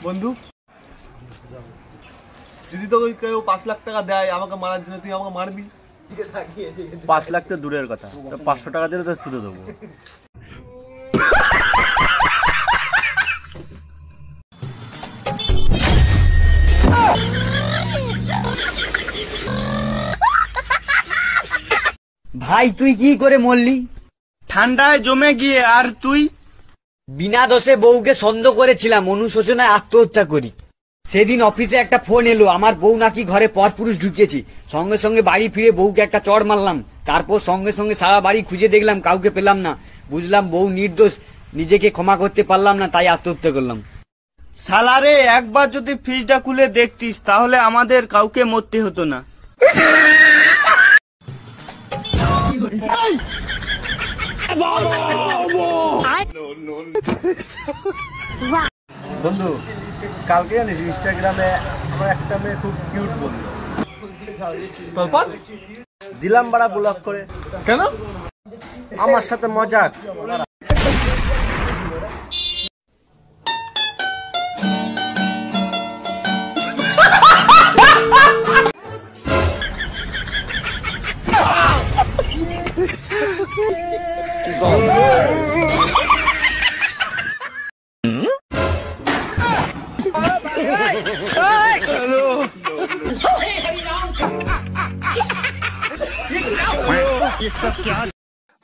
বন্ধু, যদি তোকে কেউ 5 লাখ টাকা দেয় আমাকে মারার জন্য, তুই আমাকে মারবি? 5 লাখ তো দূরের কথা, 500 টাকা দিলে তো চুদে দেবো। ভাই তুই কি করে মরলি? ঠান্ডায় জমে গিয়ে। আর তুই? বিনা দোষে বউকে সন্দেহ করেছিলাম, অনুশোচনায় আত্মহত্যা করি। সেদিন অফিসে একটা ফোন এলো, আমার বউ নাকি ঘরে পরপুরুষ ঢুকিয়েছি। সঙ্গে সঙ্গে বাড়ি ফিরে বউকে একটা চড় মারলাম। তারপর সঙ্গে সঙ্গে সারা বাড়ি খুঁজে দেখলাম, কাউকে পেলাম না। বুঝলাম বউ নির্দোষ, নিজেকে ক্ষমা করতে পারলাম না, তাই আত্মহত্যা করলাম। সালারে, একবার যদি ফ্রিজটা খুলে দেখতিস তাহলে আমাদের কাউকে মরতে হতো না। বন্ধু, কালকে জানিস ইনস্টাগ্রামে আমার একটা মেয়ে খুব কিউট বলল, তারপর দিলাম বাড়া ব্লক করে। কেন? আমার সাথে মজাক।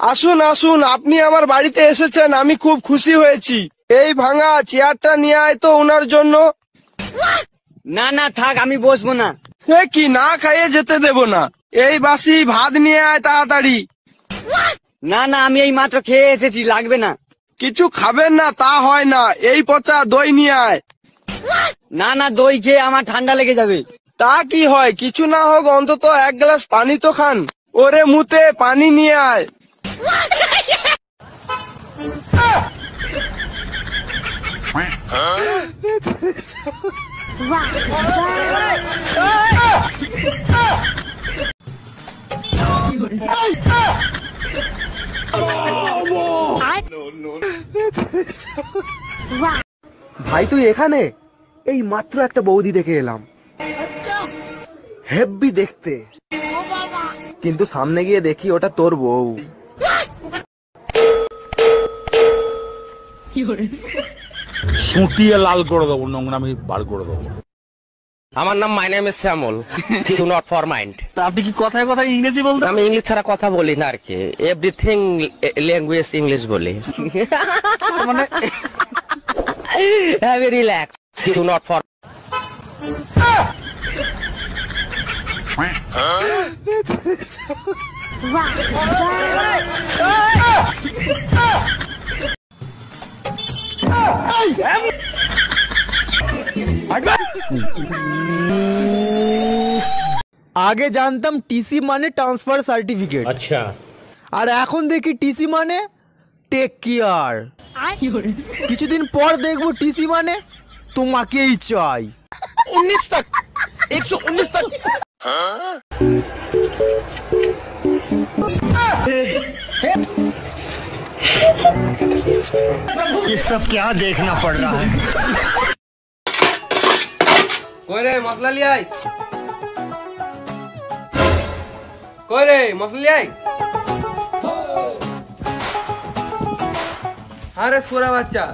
আসুন আসুন, আপনি আমার বাড়িতে এসেছেন, আমি খুব খুশি হয়েছি। এই ভাঙা চেয়ারটা নিয়ে আয় তো ওনার জন্য। না না থাক, আমি বসবো না। সে কি, না খাইয়ে যেতে দেব না। এই বাসি ভাত নিয়ে আয় তাড়াতাড়ি। না না, আমি এই মাত্র খেয়ে এসেছি, লাগবে না। কিছু খাবেন না তা হয় না, এই পচা দই নিয়ে আয়। না না, দই খেয়ে আমার ঠান্ডা লেগে যাবে। তা কি হয়, কিছু না হোক অন্তত 1 গ্লাস পানি তো খান। ওরে মুতে পানি নিয়ে আয়। ভাই তুই এখানে? এই মাত্র একটা বৌদি দেখে এলাম, হেব্বি দেখতে, কিন্তু সামনে গিয়ে দেখি ওটা তোর বউ। সুটিয়ে লাল করে দেবো, নোংরামি বার করে দেবো। আমার নাম my name is Shyamal, do not for mind. আপনি কি কথায় কথায় ইংরেজি বলতেন? আমি ইংলিশ ছাড়া কথা বলি না আর কি, এভরিথিং ল্যাঙ্গুয়েজ ইংলিশ বলি। মানে have a relax, do not for. আগে জানতাম টিসি মানে ট্রান্সফার সার্টিফিকেট, আচ্ছা, আর এখন দেখি টিসি মানে টেক কেয়ার। কিছুদিন পর দেখবো টিসি মানে তোমাকেই চাই। 19 तक 119 तक। ये सब क्या देखना पड़ रहा है? কই রে মশলা লিয়াই, কই রে মশলা লিয়াই। আরে সোরা বাচ্চা,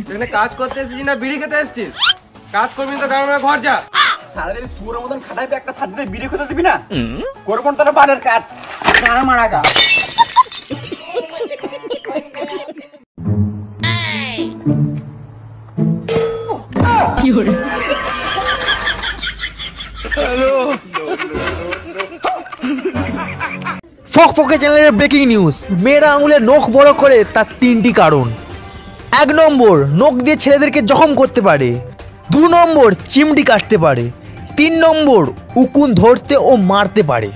এখানে কাজ করতে এসেছিস না বিড়ি খেতে এসেছিস? কাজ করবি তো গান ঘর যা। সারাদিন সুরের মতন খাটাইবে, একটা সাথে বিড়ি খেতে দিবি না? করবন তোর বালের কাজ, গানা মারা গা। ফকফকে চ্যানেলের ব্রেকিং নিউজ, মেয়েরা আঙুলে নখ বড় করে তার 3টি কারণ। 1 নম্বর, নখ দিয়ে ছেলেদেরকে জখম করতে পারে। 2 নম্বর, চিমটি কাটতে পারে। 3 নম্বর, উকুন ধরতে ও মারতে পারে।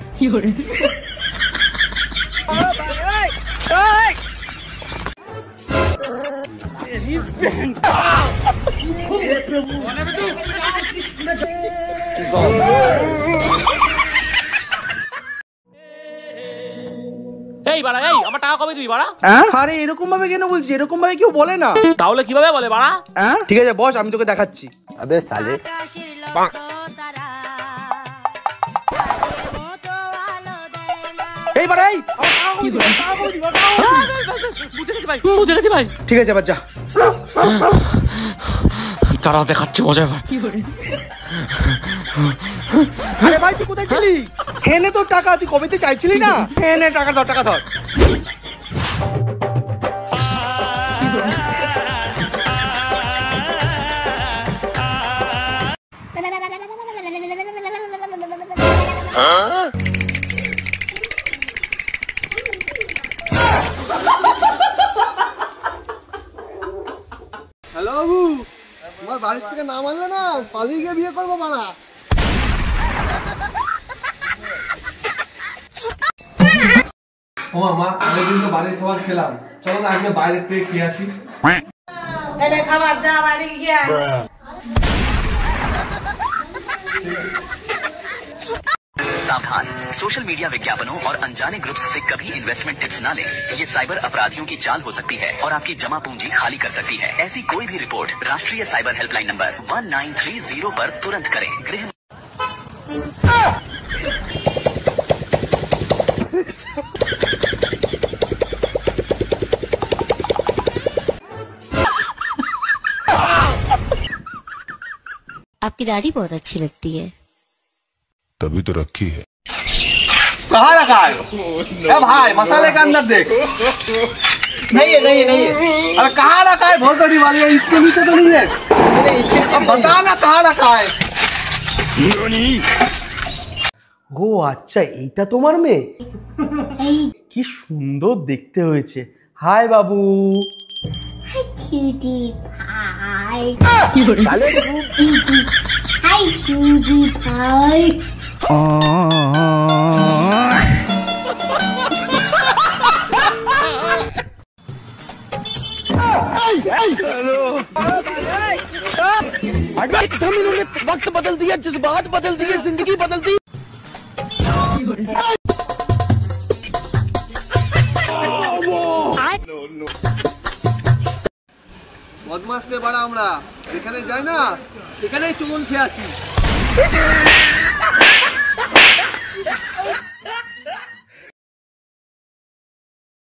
এই বাড়া, এই আমার টাকা কবে দিবি বাড়া? আরে এরকম ভাবে কেন বলছিস? এরকম ভাবে কেউ বলে না। তাহলে কিভাবে বলে বাড়া? ঠিক আছে বস, আমি তোকে দেখাচ্ছি। अबे साले এই বাড়া, এই আমার টাকা কবে দিবি? বুঝে গেছি ভাই। ঠিক আছে এবার যা। তারা দেখাচ্ছে মজা এবার। আরে ভাই তুই কোথায় ছিলি? হেনে তোর টাকা, তুই কবেতে চাইছিলি না? হেনে টাকা ধর, টাকা ধর। হ্যালো বাবু, তোমার বাড়ির থেকে না মানলে না পালিয়ে গিয়ে বিয়ে করবো বানা। ও মামা, অনেকদিন তো বাড়ির খাবার খেলাম, চলো না আজকে বাইরের থেকে খেয়ে আসি। খাবার যা বাড়ি গিয়ে सावधान, सोशल मीडिया विज्ञापनों और अनजाने ग्रुप्स से कभी इन्वेस्टमेंट टिप्स ना लें। ये साइबर अपराधियों की चाल हो सकती है और आपकी जमा पूंजी खाली कर सकती है। ऐसी कोई भी रिपोर्ट राष्ट्रीय साइबर हेल्पलाइन नंबर 1930 पर तुरंत करें। गृह आपकी दाढ़ी बहुत अच्छी लगती है। तभी तो रखी है। कहाँ रखा है? ए भाई मसाले के अंदर देख। नहीं है, नहीं है, नहीं है। अरे कहाँ रखा है? बहुत बड़ी वाली है, इसके नीचे तो नहीं है। अब बता ना कहाँ रखा है। ও আচ্ছা, এইটা তোমার মেয়ে? কি সুন্দর দেখতে হয়েছে। হাই বাবু। Cutie pie. Hi, cutie pie. वक्त बदल दिया, जज्बात बदल दिए, जिंदगी बदल दी। বদমাস রে বাড়া, আমরা যেখানে যাই না সেখানেই চুমন খেয়ে আসি।